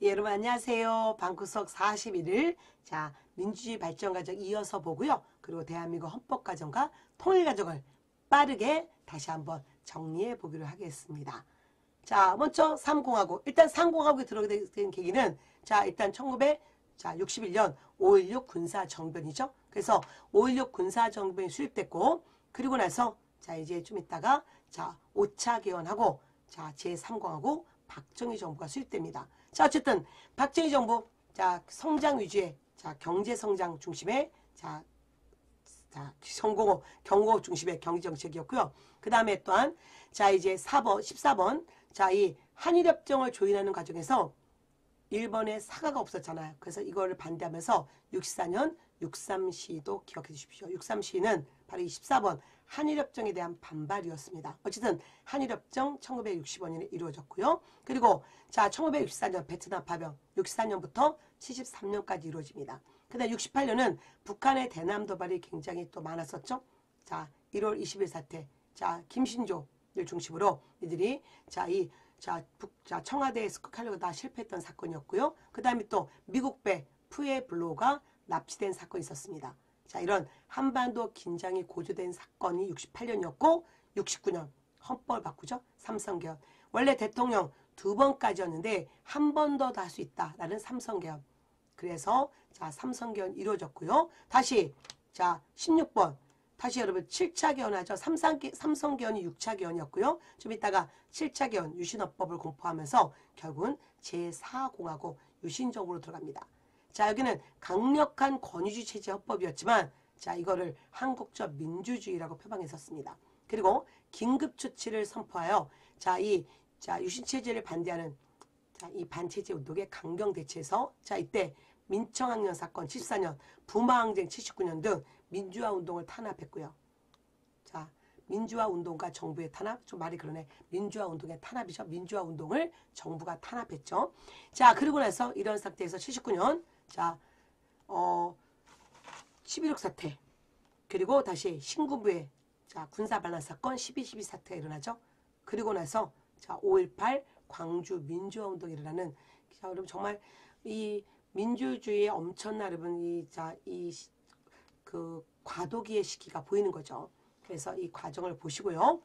예, 여러분 안녕하세요. 방구석 41일 자 민주주의 발전 과정 이어서 보고요. 그리고 대한민국 헌법 과정과 통일 과정을 빠르게 다시 한번 정리해 보기로 하겠습니다. 자 먼저 3공화국 일단 3공화국에 들어오게 된 계기는 자 일단 1961년 5.16 군사정변이죠. 그래서 5.16 군사정변이 수립됐고 그리고 나서 자 이제 좀 있다가 자 5차 개헌하고 자 제3공화국 박정희 정부가 수립됩니다. 자 어쨌든 박정희 정부 자 성장 위주의 자 경제 성장 중심의 자 경고 중심의 경제 정책이었고요. 그 다음에 또한 자 이제 4번 14번 자 이 한일협정을 조인하는 과정에서 일본에 사과가 없었잖아요. 그래서 이거를 반대하면서 64년 63시도 기억해 주십시오. 63시는 바로 이 14번 한일협정에 대한 반발이었습니다. 어쨌든 한일협정 1965년에 이루어졌고요. 그리고 자 1964년 베트남 파병 64년부터 73년까지 이루어집니다. 그 다음 68년은 북한의 대남 도발이 굉장히 또 많았었죠. 자 1월 20일 사태 자 김신조를 중심으로 이들이 청와대에 습격하려고 다 실패했던 사건이었고요. 그 다음에 또 미국배 푸에블로가 납치된 사건이 있었습니다. 자 이런 한반도 긴장이 고조된 사건이 68년이었고 69년 헌법을 바꾸죠. 삼성개헌. 원래 대통령 2번까지였는데 한 번 더 할 수 있다라는 삼성개헌. 그래서 자 삼성개헌 이루어졌고요. 다시 자 16번 다시 여러분 7차 개헌하죠. 삼성개헌이 6차 개헌이었고요. 좀 이따가 7차 개헌 유신헌법을 공포하면서 결국은 제4공화국 유신정부로 들어갑니다. 자 여기는 강력한 권위주의 체제 헌법이었지만 자 이거를 한국적 민주주의라고 표방했었습니다. 그리고 긴급조치를 선포하여 자 유신체제를 반대하는 자 이 반체제 운동에 강경 대처해서 자 이때 민청학년 사건 74년 부마항쟁 79년 등 민주화 운동을 탄압했고요. 자 민주화 운동과 정부의 탄압 좀 말이 그러네. 민주화 운동의 탄압이죠. 민주화 운동을 정부가 탄압했죠. 자 그리고 나서 이런 상태에서 79년 자 11.6 사태 그리고 다시 신군부의 자 군사반란 사건 12.12 사태가 일어나죠. 그리고 나서 자 5.18 광주 민주화 운동이 일어나는 자 여러분 정말 이 민주주의의 엄청난 여러분 그 과도기의 시기가 보이는 거죠. 그래서 이 과정을 보시고요.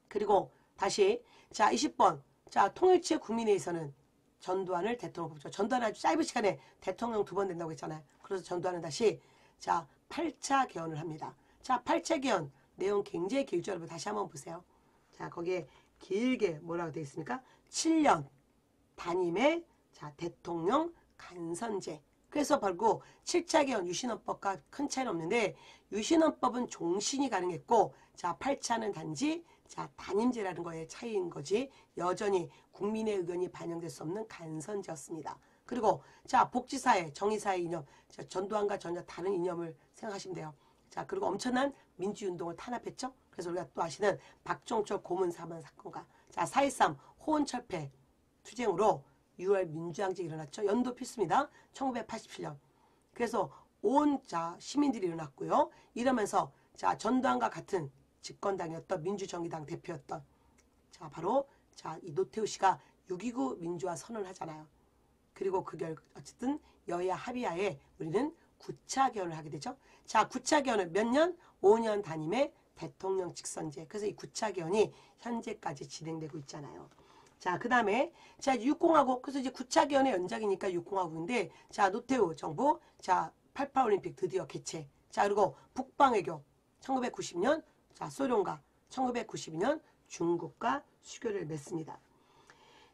그리고 다시 자 20번 자 통일체 국민회의에서는 전두환을 대통령 뽑죠. 전두환은 아주 짧은 시간에 대통령 2번 된다고 했잖아요. 그래서 전두환은 다시 자 8차 개헌을 합니다. 자 8차 개헌 내용 굉장히 길죠. 여러분 다시 한번 보세요. 자 거기에 길게 뭐라고 되어 있습니까? 7년 단임의 자 대통령 간선제. 그래서 바로 7차 개헌 유신헌법과 큰 차이는 없는데 유신헌법은 종신이 가능했고 자 8차는 단지 자 단임제라는 거에 차이인 거지 여전히 국민의 의견이 반영될 수 없는 간선제였습니다. 그리고 자 복지사회 정의사회 이념 자, 전두환과 전혀 다른 이념을 생각하시면 돼요. 자 그리고 엄청난 민주운동을 탄압했죠. 그래서 우리가 또 아시는 박종철 고문 사망 사건과 자 4.13 호원철폐 투쟁으로 6월 민주항쟁이 일어났죠. 연도 필수입니다. 1987년. 그래서 온 자 시민들이 일어났고요. 이러면서 자 전두환과 같은 집권당이었던 민주정의당 대표였던 자 바로 자 이 노태우 씨가 6.29 민주화 선언을 하잖아요. 그리고 그 어쨌든 여야 합의하에 우리는 9차 개헌을 하게 되죠. 자 9차 개헌은 몇 년? 5년 단임의 대통령 직선제. 그래서 이 9차 개헌이 현재까지 진행되고 있잖아요. 자, 그 다음에, 자, 6공화국. 그래서 이제 9차 개헌의 연장이니까 6공화국인데, 자, 노태우 정부, 자, 88올림픽 드디어 개최. 자, 그리고 북방외교. 1990년, 자, 소련과 1992년 중국과 수교를 맺습니다.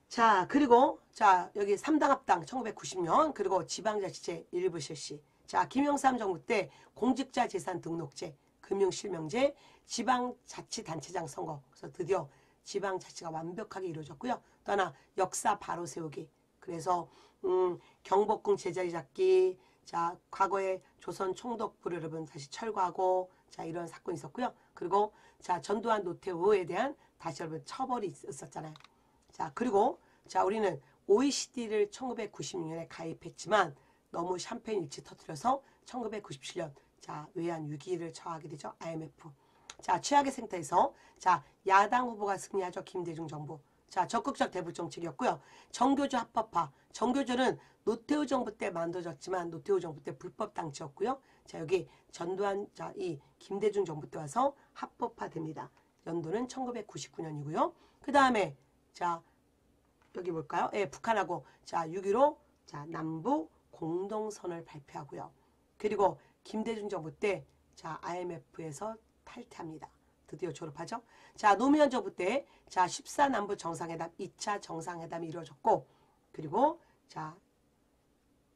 자, 그리고, 자, 여기 3당 합당 1990년, 그리고 지방자치제 일부 실시. 자, 김영삼 정부 때 공직자 재산 등록제, 금융실명제, 지방자치단체장 선거. 그래서 드디어 지방자치가 완벽하게 이루어졌고요. 또 하나 역사 바로 세우기. 그래서 경복궁 제자리 잡기. 자 과거에 조선 총독부를 여러분 다시 철거하고 자 이런 사건이 있었고요. 그리고 자 전두환 노태우에 대한 다시 여러분 처벌이 있었잖아요. 자 그리고 자 우리는 OECD를 1996년에 가입했지만 너무 샴페인 일치 터뜨려서 1997년 자 외환 위기를 처하게 되죠. IMF. 자, 최악의 생태에서 자, 야당 후보가 승리하죠. 김대중 정부. 자, 적극적 대북 정책이었고요. 정교조 합법화 정교조는 노태우 정부 때 만들어졌지만 노태우 정부 때 불법 당치였고요. 자, 여기 전두환, 자, 이 김대중 정부 때 와서 합법화됩니다. 연도는 1999년이고요. 그 다음에 자, 여기 볼까요? 예, 북한하고 자, 6.15 자, 남북 공동선언을 발표하고요. 그리고 김대중 정부 때 자, IMF에서 탈퇴합니다. 드디어 졸업하죠. 자, 노무현 정부 때 자, 14남북 정상회담 2차 정상회담이 이루어졌고 그리고 자,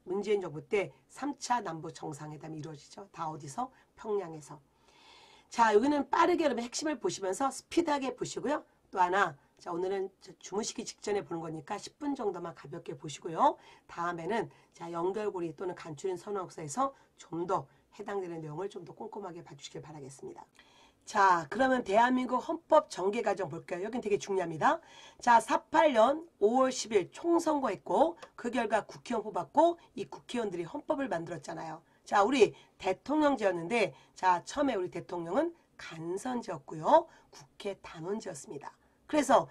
문재인 정부 때 3차 남북 정상회담이 이루어지죠. 다 어디서? 평양에서. 자, 여기는 빠르게 여러분 핵심을 보시면서 스피드하게 보시고요. 또 하나, 자, 오늘은 주무시기 직전에 보는 거니까 10분 정도만 가볍게 보시고요. 다음에는 자, 연결고리 또는 간추린 선언역사에서 좀 더 해당되는 내용을 좀 더 꼼꼼하게 봐주시길 바라겠습니다. 자, 그러면 대한민국 헌법 전개 과정 볼게요. 여긴 되게 중요합니다. 자, 48년 5월 10일 총선거했고 그 결과 국회의원 뽑았고 이 국회의원들이 헌법을 만들었잖아요. 자, 우리 대통령제였는데 자, 처음에 우리 대통령은 간선제였고요. 국회 단원제였습니다. 그래서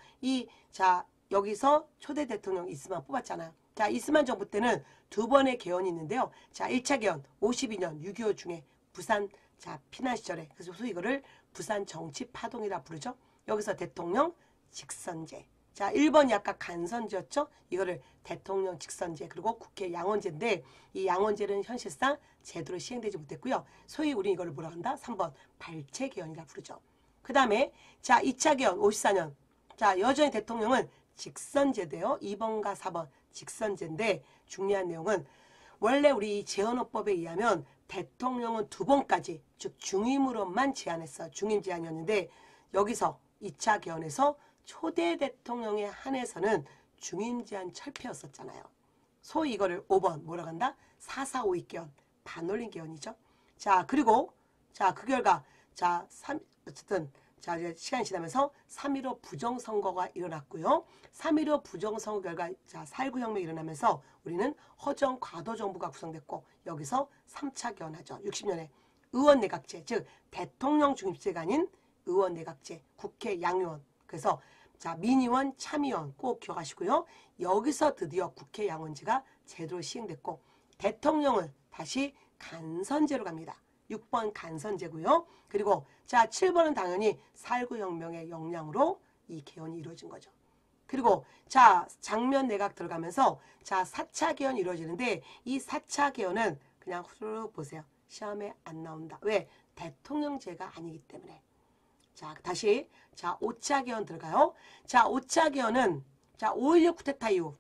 자, 여기서 초대 대통령 이스만 뽑았잖아요. 자, 이스만 정부 때는 두 번의 개헌이 있는데요. 자, 1차 개헌 52년 6.25 중에 부산 자, 피난 시절에 그래서 소위 이거를 부산 정치 파동이라 부르죠. 여기서 대통령 직선제. 자, 1번이 아까 간선제였죠. 이거를 대통령 직선제 그리고 국회 양원제인데 이 양원제는 현실상 제대로 시행되지 못했고요. 소위 우리 이거를 뭐라 한다? 3번 발췌 개헌이라 부르죠. 그 다음에 자, 2차 개헌 54년. 자, 여전히 대통령은 직선제돼요. 2번과 4번 직선제인데 중요한 내용은 원래 우리 재헌헌법에 의하면 대통령은 두 번까지 즉 중임으로만 제한했어요. 중임 제한이었는데 여기서 2차 개헌에서 초대 대통령에 한해서는 중임 제한 철폐였었잖아요. 소위 이거를 5번 뭐라고 한다? 4.4.5.2 개헌 반올림 개헌이죠. 자, 그리고 자, 그 결과 자, 어쨌든 자, 이제 시간이 지나면서 3.15 부정선거가 일어났고요. 3.15 부정선거 결과 자, 4.19 혁명이 일어나면서 우리는 허정 과도 정부가 구성됐고 여기서 3차 개헌하죠. 60년에 의원 내각제, 즉 대통령 중립제가 아닌 의원 내각제, 국회 양의원. 그래서 자, 민의원, 참의원 꼭 기억하시고요. 여기서 드디어 국회 양원제가 제대로 시행됐고 대통령은 다시 간선제로 갑니다. 6번 간선제고요. 그리고 자, 7번은 당연히 4.19 혁명의 역량으로 이 개헌이 이루어진 거죠. 그리고 자, 장면 내각 들어가면서 자, 4차 개헌이 이루어지는데 이 4차 개헌은 그냥 후루룩 보세요. 시험에 안 나온다. 왜? 대통령제가 아니기 때문에. 자, 다시 자, 5차 개헌 들어가요. 자, 5차 개헌은 자, 5.16 쿠데타 이후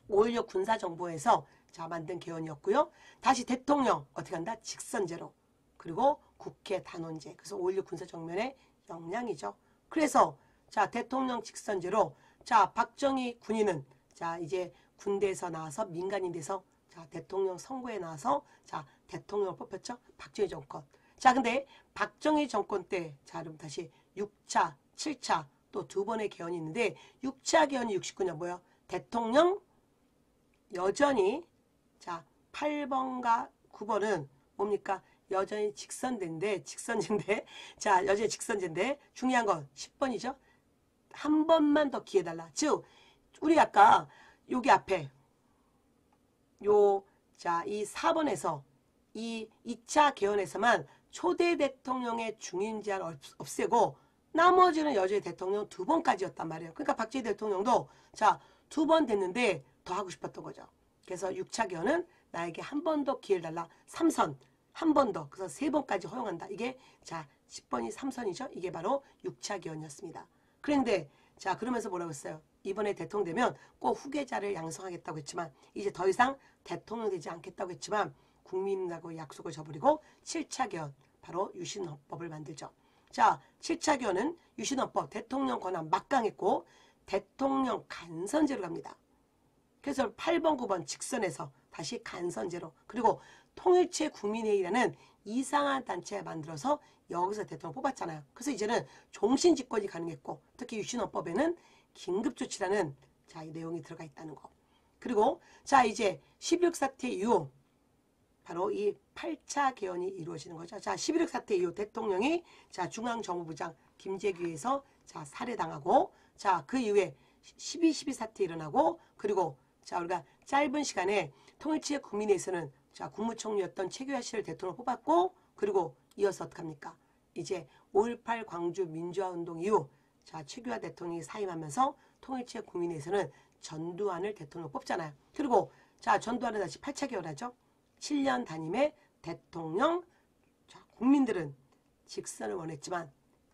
5.16 군사정부에서 자, 만든 개헌이었고요. 다시 대통령 어떻게 한다? 직선제로. 그리고 국회 단원제. 그래서 5.16 군사정면의 역량이죠. 그래서 자, 대통령 직선제로 자, 박정희 군인은 자, 이제 군대에서 나와서 민간인 돼서 자, 대통령 선거에 나와서 자, 대통령을 뽑혔죠. 박정희 정권. 자, 근데 박정희 정권 때 자, 그럼 다시 6차, 7차 또 두 번의 개헌이 있는데 6차 개헌이 69년 뭐예요? 대통령 여전히 자, 8번과 9번은 뭡니까? 여전히 직선제인데 자, 여전히 직선제인데 중요한 건 10번이죠. 한 번만 더 기회 달라. 즉 우리 아까 여기 앞에 자, 이 4번에서 이 2차 개헌에서만 초대 대통령의 중임 제한 없애고 나머지는 여전히 대통령 두 번까지였단 말이에요. 그러니까 박정희 대통령도 자, 두 번 됐는데 더 하고 싶었던 거죠. 그래서 6차 개헌은 나에게 한 번 더 기회를 달라. 3선 한 번 더. 그래서 3번까지 허용한다. 이게 자, 10번이 3선이죠. 이게 바로 6차 개헌이었습니다. 그런데 자, 그러면서 뭐라고 했어요? 이번에 대통령 되면 꼭 후계자를 양성하겠다고 했지만 이제 더 이상 대통령 되지 않겠다고 했지만 국민하고 약속을 저버리고 7차 개헌 바로 유신헌법을 만들죠. 자, 7차 개헌은 유신헌법 대통령 권한 막강했고 대통령 간선제로 갑니다. 그래서 8번, 9번 직선에서 다시 간선제로 그리고 통일체 국민회의라는 이상한 단체 만들어서 여기서 대통령 뽑았잖아요. 그래서 이제는 종신집권이 가능했고 특히 유신헌법에는 긴급조치라는 자, 이 내용이 들어가 있다는 거. 그리고 자, 이제 11.6 사태 이후 바로 이 8차 개헌이 이루어지는 거죠. 자, 11.6 사태 이후 대통령이 자, 중앙정무부장 김재규에서 자, 살해당하고 자, 그 이후에 12.12 사태 일어나고 그리고 자, 우리가 짧은 시간에 통일치의 국민회의에서는 자, 국무총리였던 최규하 씨를 대통령 뽑았고, 그리고 이어서 어떡합니까? 이제 5.18 광주 민주화운동 이후 자, 최규하 대통령이 사임하면서 통일치의 국민회의에서는 전두환을 대통령 뽑잖아요. 그리고 자, 전두환은 다시 8차 개헌하죠. 7년 단임의 대통령. 자, 국민들은 직선을 원했지만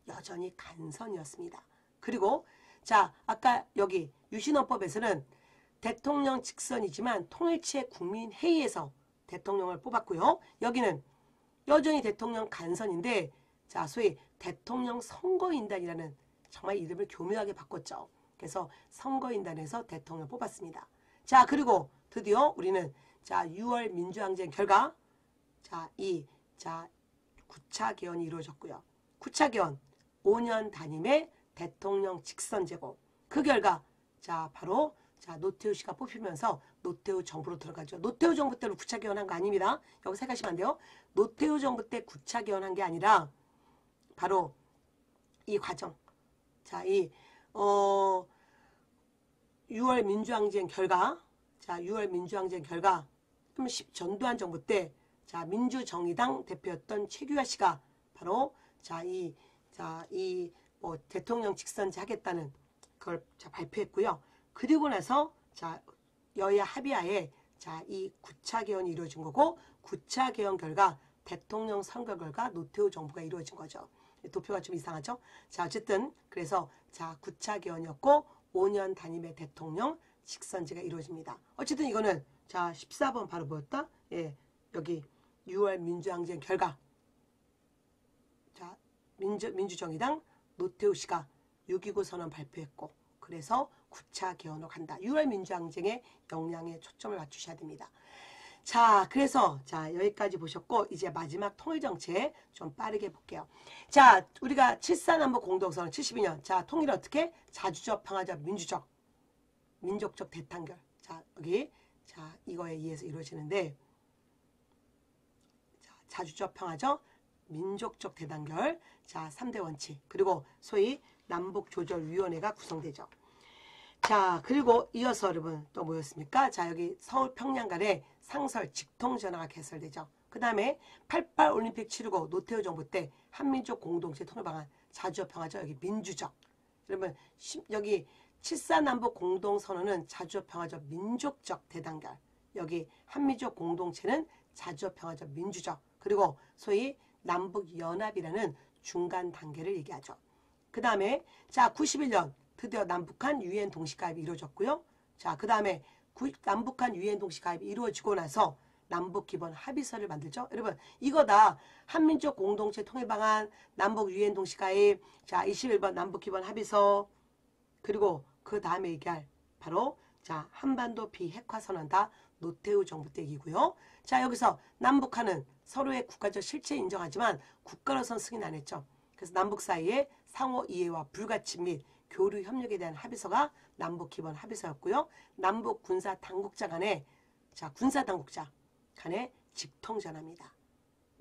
여전히 간선이었습니다. 그리고 자, 아까 여기 유신헌법에서는 대통령 직선이지만 통일치의 국민회의에서 대통령을 뽑았고요. 여기는 여전히 대통령 간선인데 자, 소위 대통령 선거인단이라는 정말 이름을 교묘하게 바꿨죠. 그래서 선거인단에서 대통령을 뽑았습니다. 자, 그리고 드디어 우리는 자, 6월 민주항쟁 결과 자, 9차 개헌이 이루어졌고요. 9차 개헌 5년 단임의 대통령 직선 제고. 그 결과 자, 바로 자, 노태우 씨가 뽑히면서 노태우 정부로 들어가죠. 노태우 정부 때로 9차 개헌한 거 아닙니다. 여기 생각하시면 안 돼요. 노태우 정부 때 9차 개헌한 게 아니라 바로 이 과정. 자, 6월 민주항쟁 결과. 자, 6월 민주항쟁 결과. 그러면 전두환 정부 때 자, 민주정의당 대표였던 최규하 씨가 바로 자, 뭐 대통령 직선제 하겠다는 그걸 자, 발표했고요. 그리고 나서 자, 여야 합의하에 자, 이 9차 개헌이 이루어진 거고 9차 개헌 결과 대통령 선거 결과 노태우 정부가 이루어진 거죠. 도표가 좀 이상하죠? 자, 어쨌든 그래서 자, 9차 개헌이었고 5년 단임의 대통령 직선제가 이루어집니다. 어쨌든 이거는 자, 14번 바로 뭐였다? 예, 여기 6월 민주항쟁 결과. 자, 민주정의당 노태우 씨가 6.29 선언 발표했고 그래서 9차 개헌으로 간다. 6월 민주항쟁의 역량에 초점을 맞추셔야 됩니다. 자, 그래서 자, 여기까지 보셨고 이제 마지막 통일정책 좀 빠르게 볼게요. 자, 우리가 7.4남북 공동선언 72년. 자, 통일은 어떻게? 자주적, 평화적, 민주적, 민족적 대탄결. 자, 여기 자, 이거에 의해서 이루어지는데 자, 자주적, 평화적, 민족적 대단결. 자, 3대 원칙. 그리고 소위 남북조절위원회가 구성되죠. 자, 그리고 이어서 여러분 또 뭐였습니까? 자, 여기 서울 평양 간에 상설 직통전화가 개설되죠. 그 다음에 88 올림픽 치르고 노태우 정부 때 한민족 공동체 통일 방안 자주적 평화적 여기 민주적. 여러분 여기 7.4남북 공동선언은 자주적 평화적 민족적 대단결. 여기 한민족 공동체는 자주적 평화적 민주적. 그리고 소위 남북연합이라는 중간 단계를 얘기하죠. 그 다음에 자 91년 드디어 남북한 유엔 동시가입이 이루어졌고요. 자, 그 다음에 남북한 유엔 동시가입이 이루어지고 나서 남북 기본 합의서를 만들죠. 여러분 이거 다 한민족 공동체 통일 방안, 남북 유엔 동시가입, 자 21번 남북 기본 합의서, 그리고 그 다음에 얘기할 바로 자 한반도 비핵화 선언 다 노태우 정부 때 얘기고요. 자, 여기서 남북한은 서로의 국가적 실체 인정하지만 국가로선 승인 안 했죠. 그래서 남북 사이에 상호 이해와 불가침 및 교류 협력에 대한 합의서가 남북 기본 합의서였고요. 남북 군사 당국자 간에 자, 군사 당국자 간에 직통전화입니다.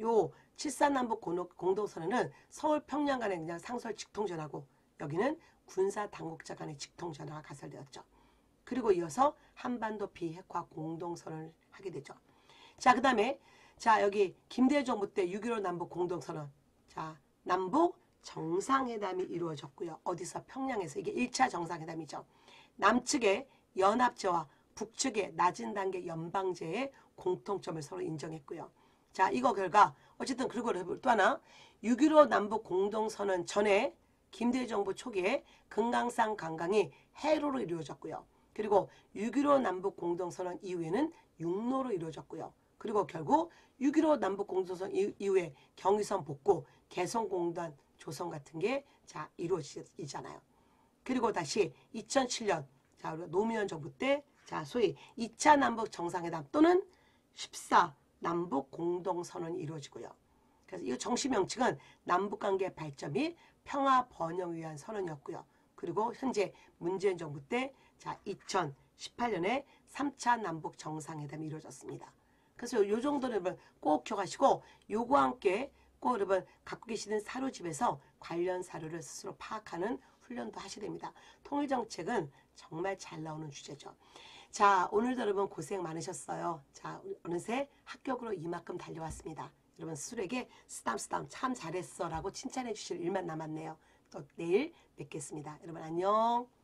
요 7.4남북 공동선언은 서울 평양 간에 그냥 상설 직통전화고 여기는 군사 당국자 간의 직통전화가 가설되었죠. 그리고 이어서 한반도 비핵화 공동선언을 하게 되죠. 자, 그 다음에 자, 여기 김대중 정부 때 6.15 남북 공동선언. 자, 남북 정상회담이 이루어졌고요. 어디서? 평양에서. 이게 1차 정상회담이죠. 남측의 연합제와 북측의 낮은 단계 연방제의 공통점을 서로 인정했고요. 자, 이거 결과 어쨌든 그리고 또 하나 6.15 남북 공동선언 전에 김대중 정부 초기에 금강산 관광이 해로로 이루어졌고요. 그리고 6.15 남북 공동선언 이후에는 육로로 이루어졌고요. 그리고 결국 6.15 남북 공동선언 이후에 경의선 복구, 개성공단 조성 같은 게 자 이루어지잖아요. 그리고 다시 2007년 자 노무현 정부 때 자 소위 2차 남북 정상회담 또는 14 남북 공동선언이 이루어지고요. 그래서 이 정식 명칭은 남북관계 발전 및 평화 번영을 위한 선언이었고요. 그리고 현재 문재인 정부 때 자 2018년에 3차 남북 정상회담이 이루어졌습니다. 그래서 요 정도는 여러분 꼭 기억하시고 요거와 함께 꼭 여러분 갖고 계시는 사료집에서 관련 사료를 스스로 파악하는 훈련도 하셔야 됩니다. 통일정책은 정말 잘 나오는 주제죠. 자, 오늘도 여러분 고생 많으셨어요. 자, 어느새 합격으로 이만큼 달려왔습니다. 여러분 스스로에게 쓰담쓰담 참 잘했어 라고 칭찬해 주실 일만 남았네요. 또 내일 뵙겠습니다. 여러분 안녕.